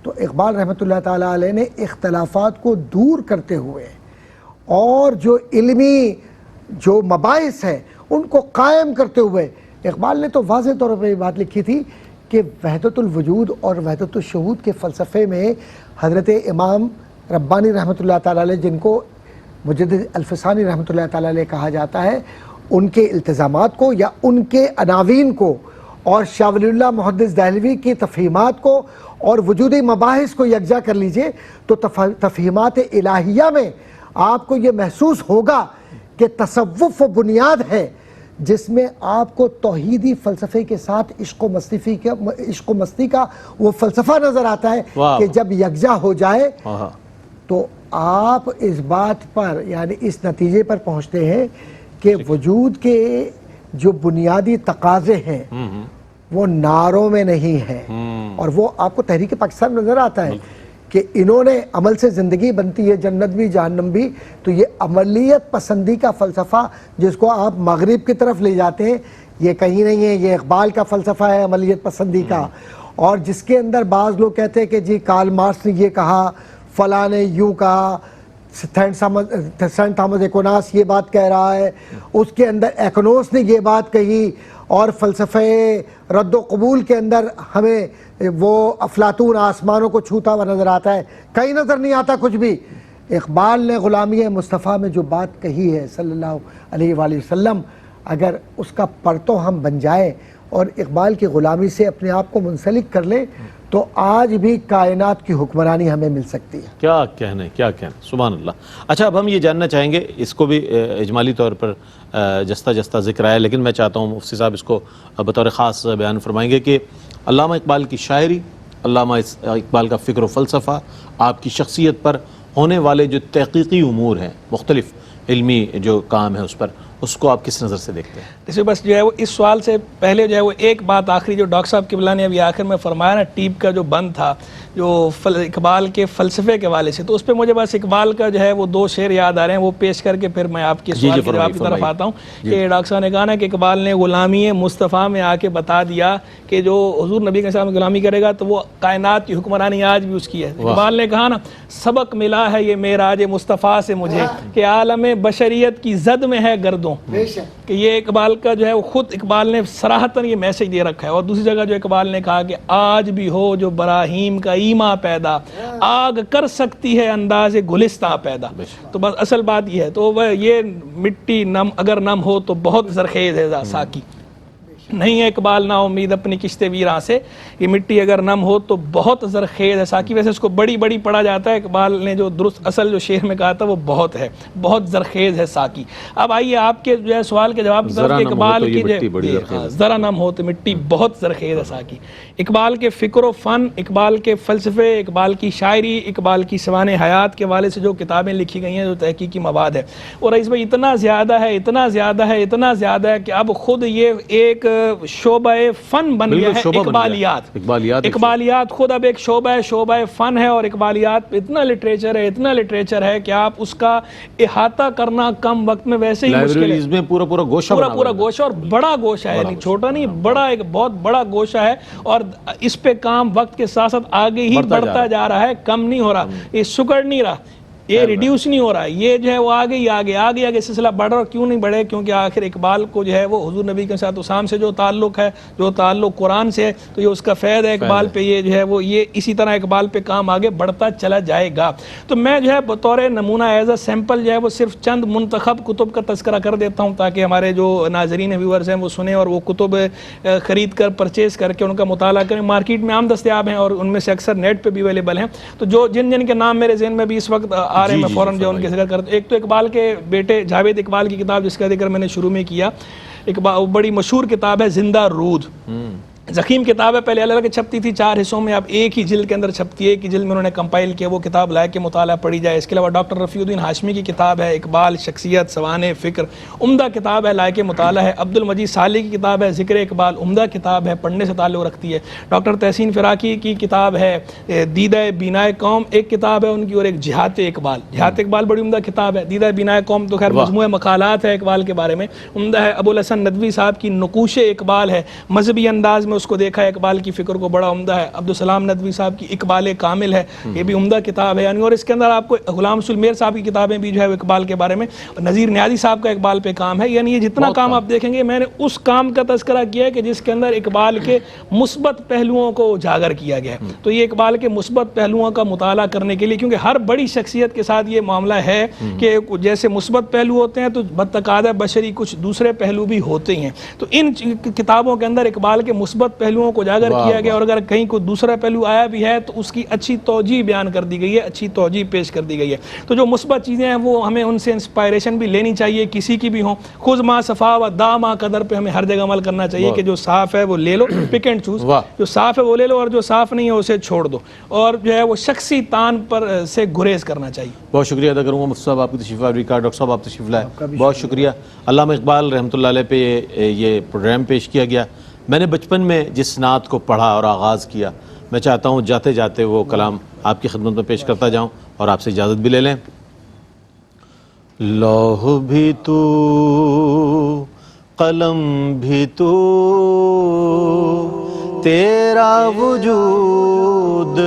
تو اقبال رحمۃ اللہ تعالیٰ علیہ نے اختلافات کو دور کرتے ہوئے اور جو علمی جو مباحث ہیں ان کو قائم کرتے ہوئے, اقبال نے تو واضح طور پہ یہ بات لکھی تھی کہ وحدت الوجود اور وحدت الشہود کے فلسفے میں حضرت امام ربانی رحمۃ اللہ تعالیٰ علیہ, جن کو مجدد الفسانی رحمۃ اللہ تعالیٰ علیہ کہا جاتا ہے, ان کے التزامات کو یا ان کے عناوین کو, اور شاہ ولی اللہ محدث دہلوی کی تفہیمات کو اور وجودی مباحث کو یکجا کر لیجئے تو تفہیمات الہیہ میں آپ کو یہ محسوس ہوگا کہ تصوف و بنیاد ہے جس میں آپ کو توحیدی فلسفے کے ساتھ عشق و مستی کا وہ فلسفہ نظر آتا ہے کہ جب یکجا ہو جائے تو آپ اس بات پر یعنی اس نتیجے پر پہنچتے ہیں کہ وجود کے جو بنیادی تقاضے ہیں وہ نعروں میں نہیں ہیں. اور وہ آپ کو تحریک پاکستان میں نظر آتا ہے کہ انہوں نے عمل سے زندگی بنتی ہے, جنت بھی جہنم بھی, تو یہ عملیت پسندی کا فلسفہ جس کو آپ مغرب کی طرف لے جاتے ہیں, یہ کہیں نہیں ہے, یہ اقبال کا فلسفہ ہے عملیت پسندی کا. اور جس کے اندر بعض لوگ کہتے ہیں کہ جی کارل مارکس نے یہ کہا, فلاں نے یوں کہا, سینٹ تھامس ایکوناس یہ بات کہہ رہا ہے, اس کے اندر ایکنوس نے یہ بات کہی, اور فلسفہ رد و قبول کے اندر ہمیں وہ افلاطون آسمانوں کو چھوتا ہوا نظر آتا ہے, کہیں نظر نہیں آتا کچھ بھی. اقبال نے غلامی مصطفیٰ میں جو بات کہی ہے صلی اللہ علیہ وآلہ وسلم، اگر اس کا پرتو ہم بن جائیں اور اقبال کی غلامی سے اپنے آپ کو منسلک کر لیں تو آج بھی کائنات کی حکمرانی ہمیں مل سکتی ہے۔ کیا کہنے، کیا کہنے، سبحان اللہ۔ اچھا، اب ہم یہ جاننا چاہیں گے، اس کو بھی اجمالی طور پر جستہ جستہ ذکر آیا، لیکن میں چاہتا ہوں مفتی صاحب اس کو بطور خاص بیان فرمائیں گے کہ علامہ اقبال کی شاعری، علامہ اقبال کا فکر و فلسفہ، آپ کی شخصیت پر ہونے والے جو تحقیقی امور ہیں، مختلف علمی جو کام ہے اس کو آپ کس نظر سے دیکھتے ہیں؟ جیسے بس جو ہے وہ اس سوال سے پہلے جو ہے وہ ایک بات آخری جو ڈاکٹر صاحب قبلہ نے ابھی آخر میں فرمایا نا، ٹیپ کا جو بند تھا جو اقبال کے فلسفے کے حوالے سے، تو اس پہ مجھے بس اقبال کا جو ہے وہ دو شعر یاد آ رہے ہیں، وہ پیش کر کے پھر میں آپ کے سوال کے جواب کی طرف آتا ہوں کہ ڈاکٹر صاحب نے کہا نا کہ اقبال نے غلامی مصطفیٰ میں آ کے بتا دیا کہ جو حضور نبی کے سامنے غلامی کرے گا تو وہ کائنات کی حکمرانی آج بھی اس کی ہے۔ اقبال نے کہا نا، سبق ملا ہے یہ معراج مصطفیٰ سے مجھے کہ عالم بشریت کی زد میں ہے گردوں، کہ یہ اقبال کا جو ہے وہ خود اقبال نے صراحتاً یہ میسج دے رکھا ہے۔ اور دوسری جگہ جو اقبال نے کہا کہ آج بھی ہو جو براہیم کا ایما پیدا، آگ کر سکتی ہے انداز گلستہ پیدا۔ تو بس اصل بات یہ ہے، تو وہ یہ مٹی نم اگر نم ہو تو بہت زرخیز ہے ساکی، نہیں ہے اقبال نا امید اپنی کشت ویراں سے، یہ مٹی اگر نم ہو تو بہت زرخیز ہے ساکی۔ ویسے اس کو بڑی بڑی پڑھا جاتا ہے، اقبال نے جو درست اصل جو شعر میں کہا تھا وہ بہت ہے، بہت زرخیز ہے ساکی۔ اب آئیے آپ کے جو ہے سوال کے جواب کی طرف کہ اقبال کی ذرا نم ہو تو مٹی بہت زرخیز ہے ساکی۔ اقبال کے فکر و فن، اقبال کے فلسفے، اقبال کی شاعری، اقبال کی سوانح حیات کے حوالے سے جو کتابیں لکھی گئی ہیں، جو تحقیقی مواد ہے، اور اس میں اتنا زیادہ ہے، اتنا زیادہ ہے، اتنا زیادہ ہے کہ اب خود یہ ایک شعبہ فن بن گیا ہے۔ اقبالیات خود اب ایک شعبہ فن ہے، اور اقبالیات پہ اتنا لٹریچر ہے کہ آپ اس کا احاطہ کرنا کم وقت میں ویسے ہی مشکل ہے۔ لائبریریز میں پورا گوشہ اور بڑا گوشہ ہے، نہیں چھوٹا نہیں، بڑا، ایک بہت بڑا گوشہ ہے، اور اس پہ کام وقت کے ساتھ ساتھ آگے ہی بڑھتا جا رہا ہے، کم نہیں ہو رہا، یہ سکڑ نہیں رہا، یہ ریڈیوس نہیں ہو رہا ہے، یہ جو ہے وہ آگے سلسلہ بڑھ رہا ہے۔ کیوں نہیں بڑھے؟ کیونکہ آخر اقبال کو جو ہے وہ حضور نبی کے ساتھ اسام سے جو تعلق ہے، جو تعلق قرآن سے ہے، تو یہ اس کا فیض ہے اقبال پہ، یہ جو ہے وہ یہ اسی طرح اقبال پہ کام آگے بڑھتا چلا جائے گا۔ تو میں جو ہے بطور نمونہ ایز اے سیمپل جو ہے وہ صرف چند منتخب کتب کا تذکرہ کر دیتا ہوں تاکہ ہمارے جو ناظرین ویورز ہیں وہ سنیں اور وہ کتب خرید کر پرچیز کر کے ان کا مطالعہ کریں۔ مارکیٹ میں عام دستیاب ہیں اور ان میں سے اکثر نیٹ پہ بھی اویلیبل ہیں، تو جو جن کے نام میرے ذہن میں بھی اس وقت آ رہے ہیں میں فوراً جو ان کے ذکر کرتا ہوں۔ ایک تو اقبال کے بیٹے جاوید اقبال کی کتاب جس کا ذکر میں نے شروع میں کیا، بڑی مشہور کتاب ہے زندہ رود، زخیم کتاب ہے، پہلے الگ الگ چھپتی تھی 4 حصوں میں، اب ایک ہی جلد کے اندر چھپتی ہے، ایک ہی جلد میں انہوں نے کمپائل کیا، وہ کتاب لائے کہ مطالعہ پڑھی جائے۔ اس کے علاوہ ڈاکٹر رفیع الدین ہاشمی کی کتاب ہے اقبال شخصیت سوانح فکر، عمدہ کتاب ہے، لائق مطالعہ ہے۔ عبد المجید صالح کی کتاب ہے ذکر اقبال، عمدہ کتاب ہے، پڑھنے سے تعلق رکھتی ہے۔ ڈاکٹر تحسین فراقی کی کتاب ہے دیدہ بینائے قوم، ایک کتاب ہے ان کی، اور ایک جہات اقبال بڑی عمدہ کتاب ہے۔ دیدہ بینائے قوم تو خیر مجموعہ مقالات ہے اقبال کے بارے میں، عمدہ ہے۔ ابو الحسن ندوی صاحب کی نقوش اقبال ہے، مذہبی انداز میں اس کو دیکھا ہے اقبال کی فکر کو، بڑا عمدہ ہے۔ عبدالسلام ندوی صاحب کی اقبال کامل ہے، یہ بھی عمدہ کتاب ہے یعنی، اور اس کے اندر آپ کو غلام سلمیر صاحب کی کتابیں بھی جو ہے اقبال کے بارے میں، نذیر نیازی صاحب کا اقبال پہ کام ہے، یعنی یہ جتنا کام آپ دیکھیں گے میں نے اس کام کا تذکرہ کیا ہے کہ جس کے اندر اقبال کے مثبت پہلوؤں کو اجاگر کیا گیا ہے۔ تو یہ اقبال کے مثبت پہلوؤں کا مطالعہ کرنے کے لیے، کیونکہ ہر بڑی شخصیت کے ساتھ یہ معاملہ ہے کہ جیسے مثبت پہلو ہوتے ہیں تو بتقاضۂ بشری کچھ دوسرے پہلو بھی ہوتے ہیں، تو ان کتابوں کے اندر اقبال کے مثبت پہلوؤں کو اجاگر کیا گیا، اور اگر کہیں کوئی دوسرا پہلو آیا بھی ہے تو اس کی اچھی توجیہ بیان کر دی گئی ہے، اچھی توجیہ پیش کر دی گئی ہے۔ تو جو مثبت چیزیں ہیں وہ ہمیں ان سے انسپائریشن بھی لینی چاہیے، کسی کی بھی ہوں، خذ ما صفا و دا ما قدر پہ ہمیں ہر جگہ عمل کرنا چاہیے کہ جو صاف ہے وہ لے لو، پک اینڈ چوز، جو صاف ہے وہ لے لو اور جو صاف نہیں ہے اسے چھوڑ دو، اور جو ہے وہ شخصی تان پر سے گریز کرنا چاہیے۔ بہت شکریہ ادا کروں گا مفتی صاحب آپ کی تشریف آوری کا، ڈاکٹر صاحب آپ تشریف لائے، بہت شکریہ۔ علامہ اقبال رحمۃ اللہ علیہ پہ یہ پروگرام پیش کیا گیا۔ میں نے بچپن میں جس نعت کو پڑھا اور آغاز کیا، میں چاہتا ہوں جاتے جاتے وہ کلام آپ کی خدمت میں پیش کرتا جاؤں اور آپ سے اجازت بھی لے لیں۔ لوح بھی تو، قلم بھی تو، تیرا وجود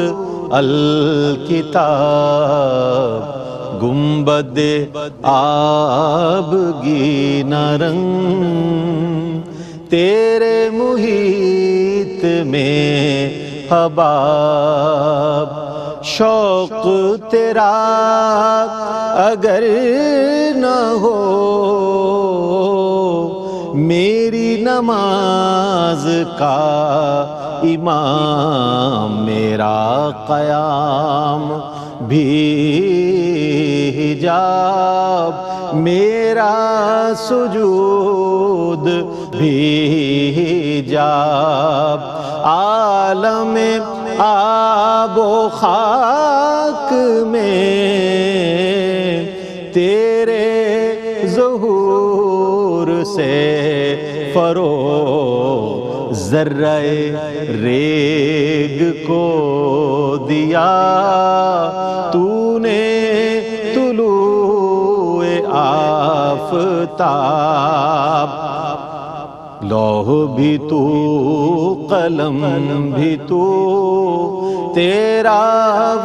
الکتاب، گنبد آبگی رنگ، تیرے محیط میں حباب، شوق تیرا اگر نہ ہو میری نماز کا امام میرا قیام بھی حجاب میرا سجود بھی حجاب عالم آب و خاک میں تیرے ظہور سے فروغ ذرہ ریگ کو دیا تو نے طلوع آفتاب لوح بھی تو قلم بھی تو تیرا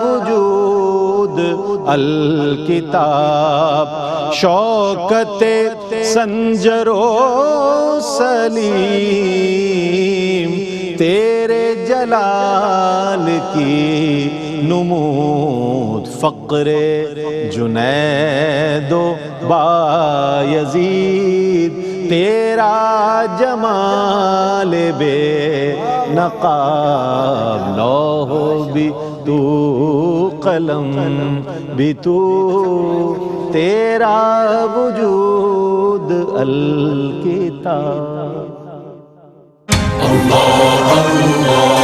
وجود الکتاب شوکت سنجر و سلیم تیرے جلال کی نمود فقر جنید و بایزید تیرا جمال بے نقاب لوح بھی تو قلم بھی تو تیرا وجود الکتاب اللہ اللہ